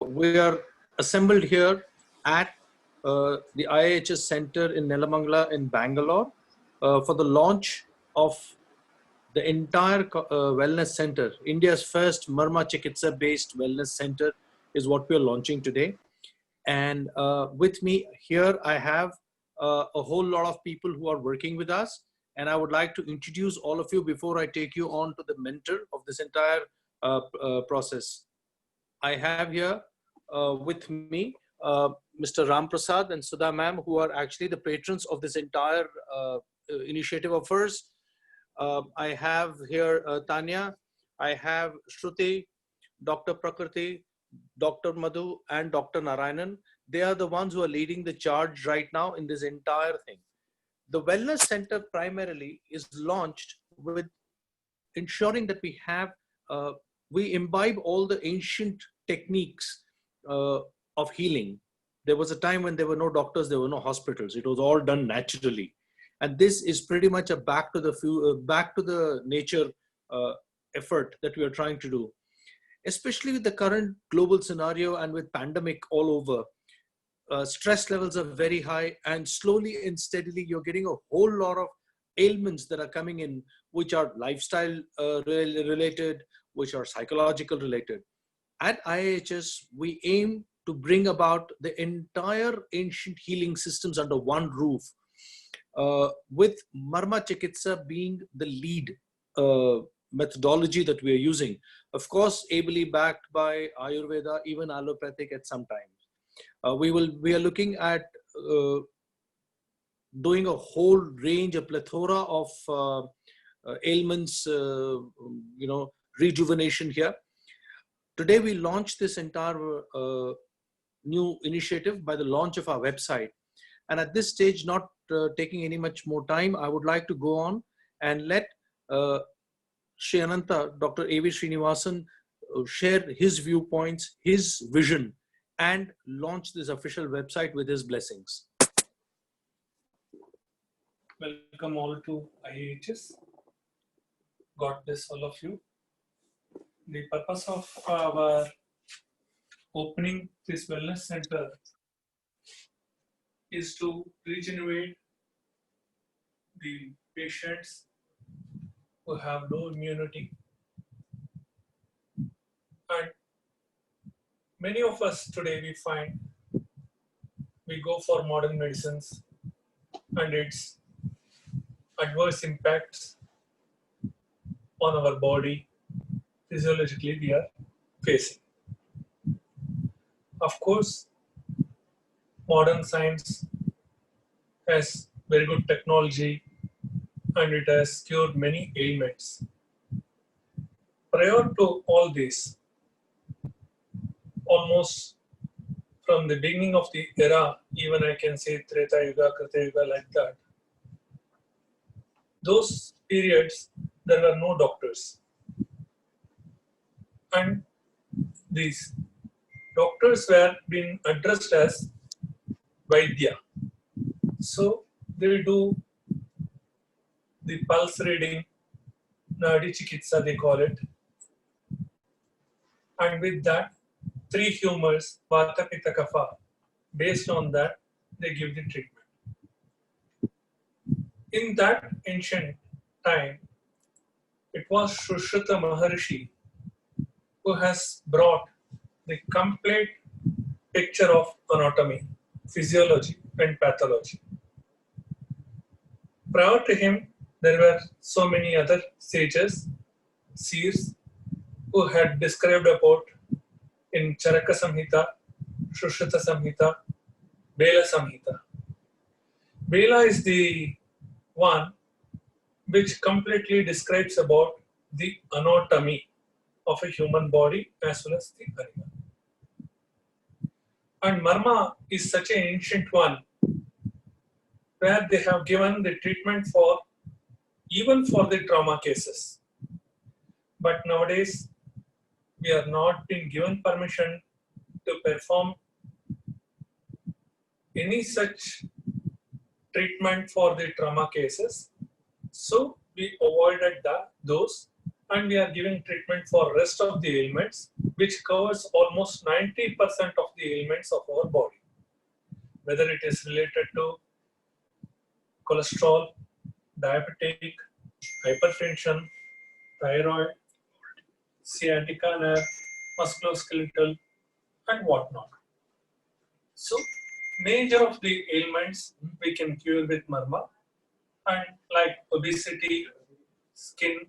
We are assembled here at the IIHS Center in Nelamangala in Bangalore for the launch of the entire wellness center. India's first Marma Chikitsa based wellness center is what we are launching today. And with me here, I have a whole lot of people who are working with us. And I would like to introduce all of you before I take you on to the mentor of this entire process. I have here with me Mr. Ram Prasad and Sudha ma'am, who are actually the patrons of this entire initiative of ours. I have here Tanya, I have Shruti, Dr. Prakriti, Dr. Madhu, and Dr. Narayanan. They are the ones who are leading the charge right now in this entire thing. The Wellness Center primarily is launched with ensuring that we imbibe all the ancient techniques of healing. There was a time when there were no doctors, there were no hospitals. It was all done naturally. And this is pretty much a back to the nature effort that we are trying to do. Especially with the current global scenario and with pandemic all over, stress levels are very high, and slowly and steadily you're getting a whole lot of ailments that are coming in, which are lifestyle related, which are psychological related. At IIHS, we aim to bring about the entire ancient healing systems under one roof, with Marma Chikitsa being the lead methodology that we are using. Of course, ably backed by Ayurveda, even allopathic at some times. We are looking at doing a whole range, a plethora of ailments, rejuvenation here. Today we launched this entire new initiative by the launch of our website. And at this stage, not taking any much more time, I would like to go on and let Shri Ananta, Dr. A.V. Srinivasan, share his viewpoints, his vision, and launch this official website with his blessings. Welcome all to IIHS. God bless all of you. The purpose of our opening this wellness center is to regenerate the patients who have low immunity. And many of us today, we find we go for modern medicines and its adverse impacts on our body physiologically we are facing. Of course, modern science has very good technology and it has cured many ailments. Prior to all this, almost from the beginning of the era, even I can say Treta Yuga, Krita Yuga, like that, those periods there were no doctors. And these doctors were being addressed as Vaidya. So they will do the pulse reading, Nadi Chikitsa they call it. And with that, 3 humors, Vata, Pitta, Kapha, based on that, they give the treatment. In that ancient time, it was Sushruta Maharishi who has brought the complete picture of anatomy, physiology, and pathology. Prior to him, there were so many other sages, seers, who had described about in Charaka Samhita, Sushruta Samhita, Bela Samhita. Bela is the one which completely describes about the anatomy of a human body as well as the animal. And Marma is such an ancient one where they have given the treatment for even for the trauma cases. But nowadays, we are not being given permission to perform any such treatment for the trauma cases. So we avoided those and we are giving treatment for rest of the ailments which covers almost 90% of the ailments of our body, whether it is related to cholesterol, diabetic, hypertension, thyroid, sciatica nerve, musculoskeletal, and whatnot. So, major of the ailments we can cure with Marma, and like obesity, skin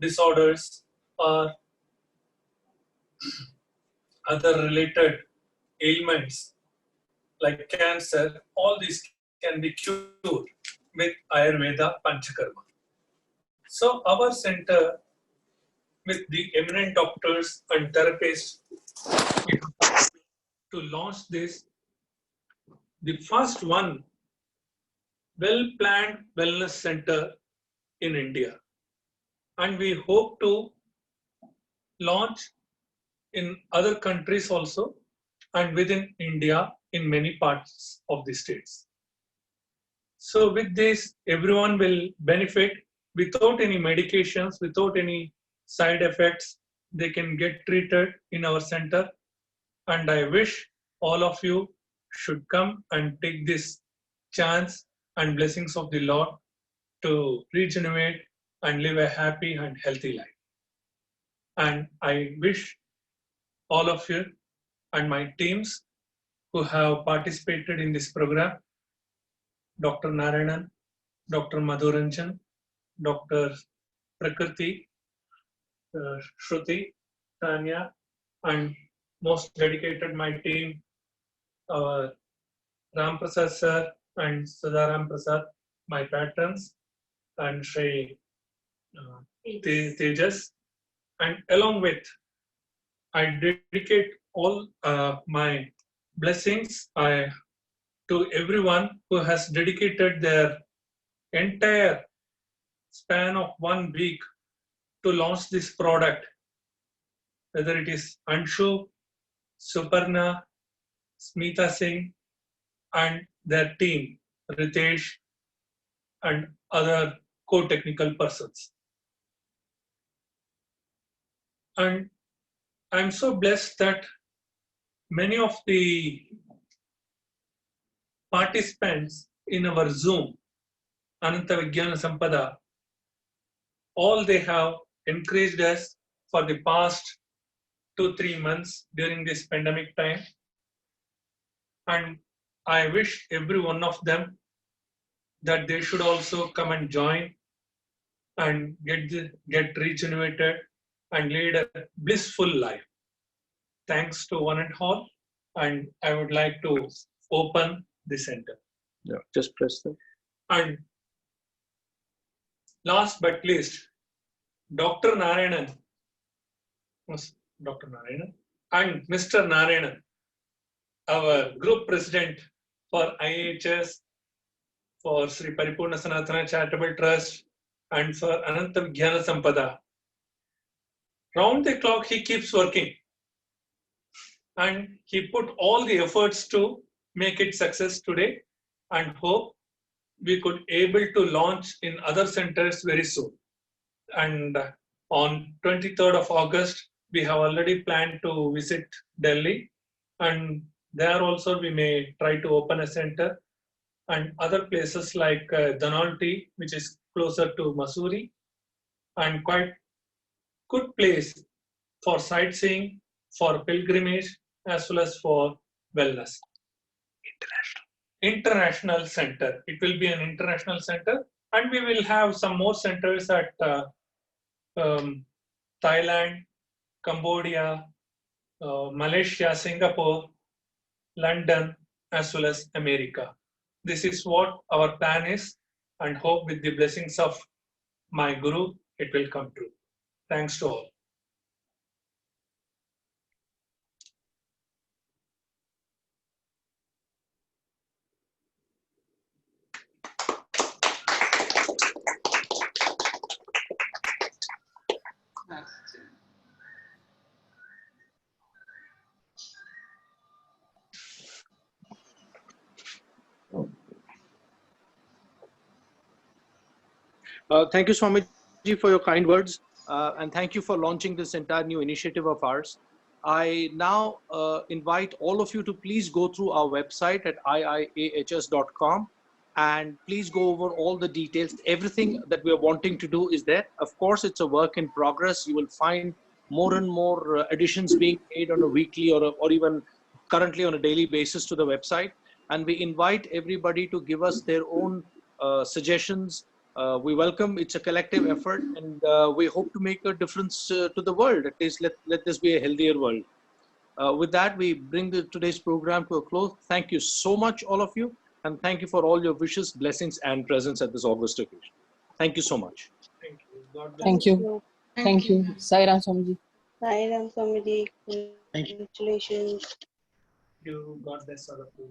disorders, or other related ailments like cancer, all these can be cured with Ayurveda Panchakarma. So our center with the eminent doctors and therapists to launch this, the first one well-planned wellness center in India. And we hope to launch in other countries also and within India in many parts of the states. So with this, everyone will benefit without any medications, without any side effects. They can get treated in our center. And I wish all of you should come and take this chance and blessings of the Lord to regenerate and live a happy and healthy life. And I wish all of you and my teams who have participated in this program, Dr. Narayanan, Dr. Madhuranjan, Dr. Prakriti, Shruti, Tanya, and most dedicated my team, Ram Prasad sir and Sadaram Prasad, my patrons, and Shri Tejas. And along with, I dedicate all my blessings to everyone who has dedicated their entire span of 1 week to launch this product, whether it is Anshu, Suparna, Smita Singh, and their team, Ritesh, and other co-technical persons. And I'm so blessed that many of the participants in our Zoom, Ananta Vijnana Sampada, all they have encouraged us for the past 2-3 months during this pandemic time. And I wish every one of them that they should also come and join and get regenerated and lead a blissful life. Thanks to one and all. And I would like to open the center. Yeah, just press that. And last but least, Dr. Narayanan, and Mr. Narayanan, our group president for IHS, for Sri Paripurna Sanatana Charitable Trust, and for Ananta Vijnana Sampada. Round the clock, he keeps working. And he put all the efforts to make it success today, and hope we could able to launch in other centers very soon. And on 23rd of August, we have already planned to visit Delhi, and there also we may try to open a center, and other places like Dhanolti, which is closer to Mussoorie, and quite good place for sightseeing, for pilgrimage, as well as for wellness. International center. It will be an international center, and we will have some more centers at Thailand, Cambodia, Malaysia, Singapore, London, as well as America. This is what our plan is, and hope with the blessings of my Guru, it will come true. Thanks to all. Thank you, Swamiji, for your kind words. And thank you for launching this entire new initiative of ours. I now invite all of you to please go through our website at iiahs.com and please go over all the details. Everything that we are wanting to do is there. Of course, it's a work in progress. You will find more and more additions being made on a weekly or even currently on a daily basis to the website. And we invite everybody to give us their own suggestions. We welcome, it's a collective effort, and we hope to make a difference to the world. At least let this be a healthier world. With that, we bring today's program to a close. Thank you so much, all of you, and thank you for all your wishes, blessings, and presence at this August occasion. Thank you so much. Thank you. God bless. Thank you. Thank you. Sai Ram Swamiji. Sai Ram Swamiji, Thank you. congratulations. You. God bless all of you.